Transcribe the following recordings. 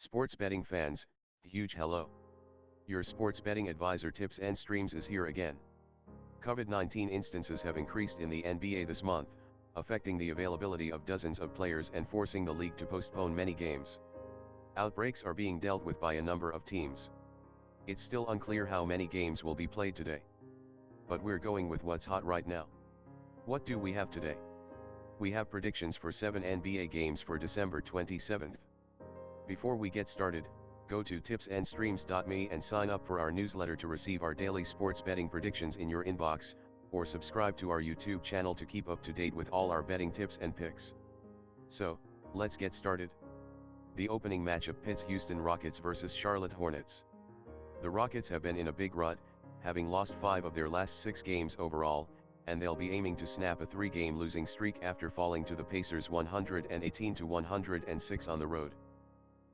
Sports betting fans, huge hello. Your sports betting advisor Tips and Streams is here again. COVID-19 instances have increased in the NBA this month, affecting the availability of dozens of players and forcing the league to postpone many games. Outbreaks are being dealt with by a number of teams. It's still unclear how many games will be played today. But we're going with what's hot right now. What do we have today? We have predictions for 7 NBA games for December 27th. Before we get started, go to tipsandstreams.me and sign up for our newsletter to receive our daily sports betting predictions in your inbox, or subscribe to our YouTube channel to keep up to date with all our betting tips and picks. So, let's get started. The opening matchup pits Houston Rockets versus Charlotte Hornets. The Rockets have been in a big rut, having lost 5 of their last 6 games overall, and they'll be aiming to snap a 3-game losing streak after falling to the Pacers 118-106 on the road.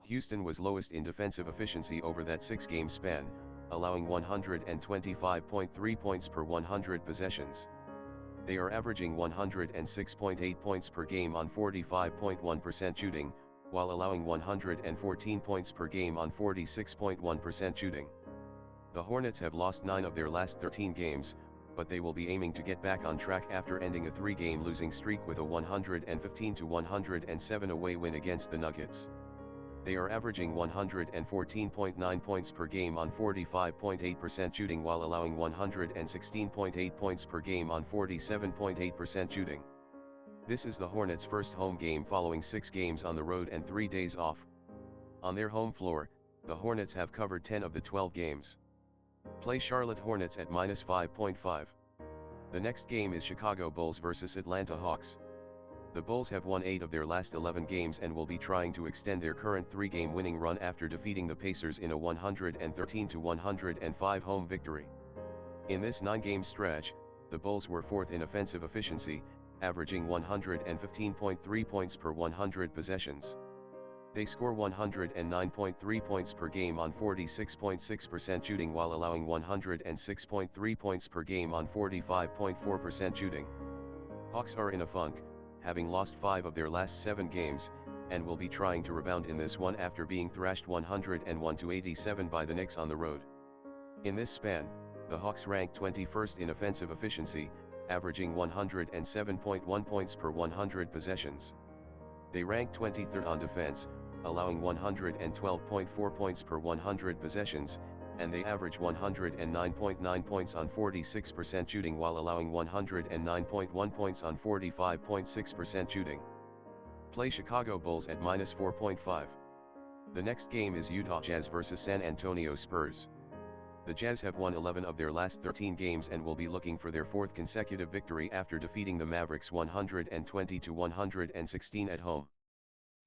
Houston was lowest in defensive efficiency over that 6-game span, allowing 125.3 points per 100 possessions. They are averaging 106.8 points per game on 45.1% shooting, while allowing 114 points per game on 46.1% shooting. The Hornets have lost 9 of their last 13 games, but they will be aiming to get back on track after ending a 3-game losing streak with a 115-107 away win against the Nuggets. They are averaging 114.9 points per game on 45.8% shooting while allowing 116.8 points per game on 47.8% shooting. This is the Hornets' first home game following 6 games on the road and 3 days off. On their home floor, the Hornets have covered 10 of the 12 games. Play Charlotte Hornets at -5.5. The next game is Chicago Bulls versus Atlanta Hawks. The Bulls have won 8 of their last 11 games and will be trying to extend their current 3-game winning run after defeating the Pacers in a 113-105 home victory. In this 9-game stretch, the Bulls were 4th in offensive efficiency, averaging 115.3 points per 100 possessions. They score 109.3 points per game on 46.6% shooting while allowing 106.3 points per game on 45.4% shooting. Hawks are in a funk, having lost 5 of their last 7 games, and will be trying to rebound in this one after being thrashed 101-87 by the Knicks on the road. In this span, the Hawks rank 21st in offensive efficiency, averaging 107.1 points per 100 possessions. They rank 23rd on defense, allowing 112.4 points per 100 possessions, and they average 109.9 points on 46% shooting while allowing 109.1 points on 45.6% shooting. Play Chicago Bulls at -4.5. The next game is Utah Jazz versus San Antonio Spurs. The Jazz have won 11 of their last 13 games and will be looking for their 4th consecutive victory after defeating the Mavericks 120-116 at home.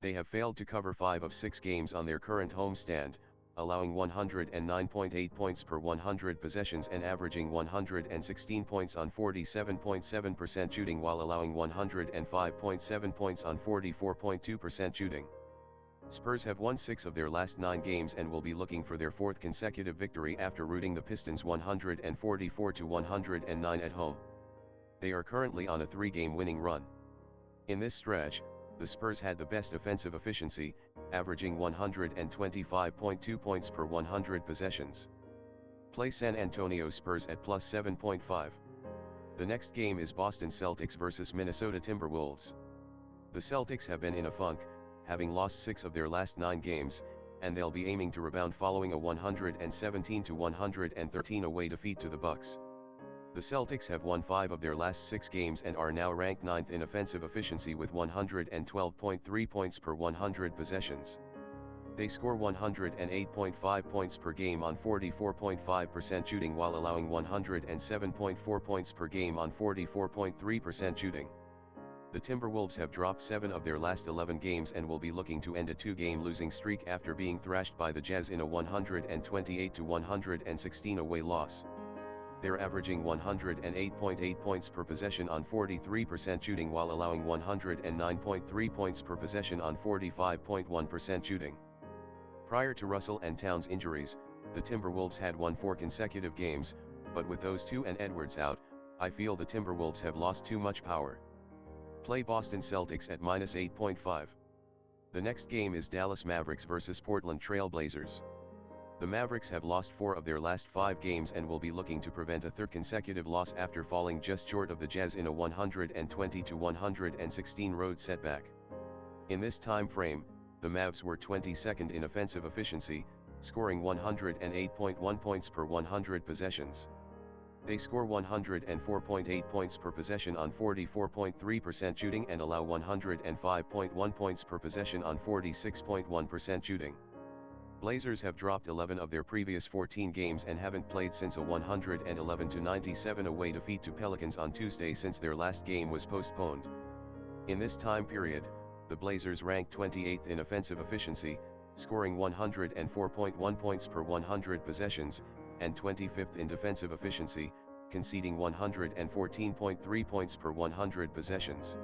They have failed to cover 5 of 6 games on their current homestand, allowing 109.8 points per 100 possessions and averaging 116 points on 47.7% shooting while allowing 105.7 points on 44.2% shooting. Spurs have won 6 of their last 9 games and will be looking for their 4th consecutive victory after routing the Pistons 144-109 at home. They are currently on a 3-game winning run. In this stretch, the Spurs had the best offensive efficiency, averaging 125.2 points per 100 possessions. Play San Antonio Spurs at +7.5. The next game is Boston Celtics versus Minnesota Timberwolves. The Celtics have been in a funk, having lost 6 of their last 9 games, and they'll be aiming to rebound following a 117-113 away defeat to the Bucks. The Celtics have won 5 of their last 6 games and are now ranked 9th in offensive efficiency with 112.3 points per 100 possessions. They score 108.5 points per game on 44.5% shooting while allowing 107.4 points per game on 44.3% shooting. The Timberwolves have dropped 7 of their last 11 games and will be looking to end a 2-game losing streak after being thrashed by the Jazz in a 128-116 away loss. They're averaging 108.8 points per possession on 43% shooting while allowing 109.3 points per possession on 45.1% shooting. Prior to Russell and Towns' injuries, the Timberwolves had won 4 consecutive games, but with those 2 and Edwards out, I feel the Timberwolves have lost too much power. Play Boston Celtics at -8.5. The next game is Dallas Mavericks vs Portland Trail Blazers. The Mavericks have lost 4 of their last 5 games and will be looking to prevent a third consecutive loss after falling just short of the Jazz in a 120-116 road setback. In this time frame, the Mavs were 22nd in offensive efficiency, scoring 108.1 points per 100 possessions. They score 104.8 points per possession on 44.3% shooting and allow 105.1 points per possession on 46.1% shooting. Blazers have dropped 11 of their previous 14 games and haven't played since a 111-97 away defeat to Pelicans on Tuesday since their last game was postponed. In this time period, the Blazers ranked 28th in offensive efficiency, scoring 104.1 points per 100 possessions, and 25th in defensive efficiency, conceding 114.3 points per 100 possessions.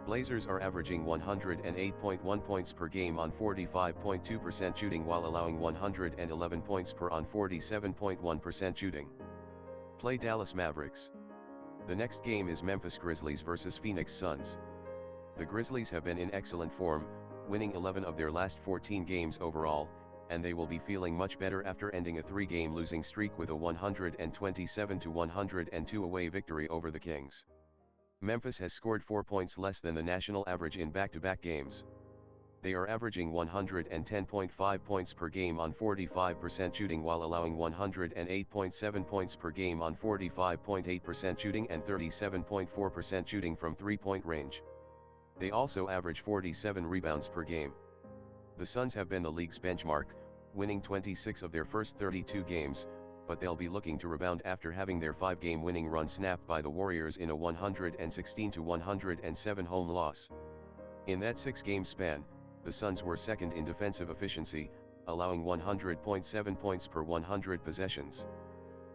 Blazers are averaging 108.1 points per game on 45.2% shooting while allowing 111 points per on 47.1% shooting. Play Dallas Mavericks. The next game is Memphis Grizzlies vs Phoenix Suns. The Grizzlies have been in excellent form, winning 11 of their last 14 games overall, and they will be feeling much better after ending a 3-game losing streak with a 127-102 away victory over the Kings. Memphis has scored 4 points less than the national average in back-to-back games. They are averaging 110.5 points per game on 45% shooting while allowing 108.7 points per game on 45.8% shooting and 37.4% shooting from three-point range. They also average 47 rebounds per game. The Suns have been the league's benchmark, winning 26 of their first 32 games, but they'll be looking to rebound after having their 5-game winning run snapped by the Warriors in a 116-107 home loss. In that 6-game span, the Suns were second in defensive efficiency, allowing 100.7 points per 100 possessions.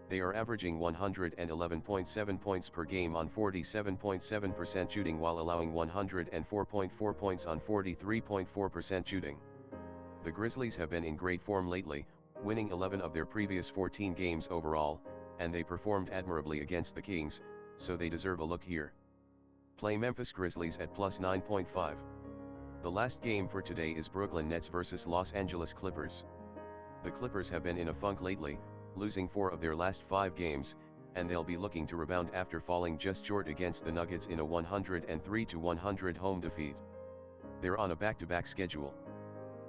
They are averaging 111.7 points per game on 47.7% shooting while allowing 104.4 points on 43.4% shooting. The Grizzlies have been in great form lately, winning 11 of their previous 14 games overall, and they performed admirably against the Kings, so they deserve a look here. Play Memphis Grizzlies at plus 9.5. The last game for today is Brooklyn Nets vs Los Angeles Clippers. The Clippers have been in a funk lately, losing 4 of their last 5 games, and they'll be looking to rebound after falling just short against the Nuggets in a 103-100 home defeat. They're on a back-to-back schedule.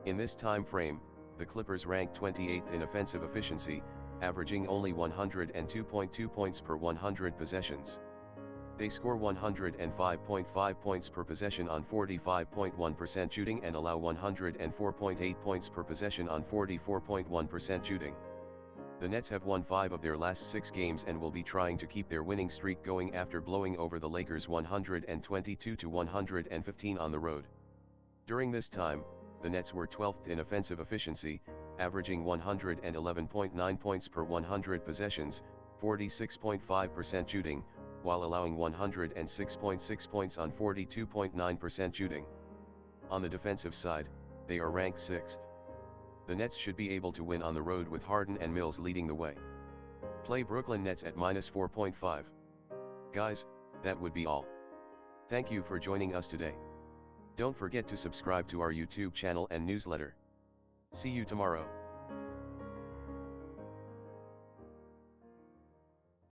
In this time frame, the Clippers ranked 28th in offensive efficiency, averaging only 102.2 points per 100 possessions. They score 105.5 points per possession on 45.1% shooting and allow 104.8 points per possession on 44.1% shooting. The Nets have won 5 of their last 6 games and will be trying to keep their winning streak going after blowing over the Lakers 122-115 on the road. During this time, the Nets were 12th in offensive efficiency, averaging 111.9 points per 100 possessions, 46.5% shooting, while allowing 106.6 points on 42.9% shooting. On the defensive side, they are ranked 6th. The Nets should be able to win on the road with Harden and Mills leading the way. Play Brooklyn Nets at minus 4.5. Guys, that would be all. Thank you for joining us today. Don't forget to subscribe to our YouTube channel and newsletter. See you tomorrow.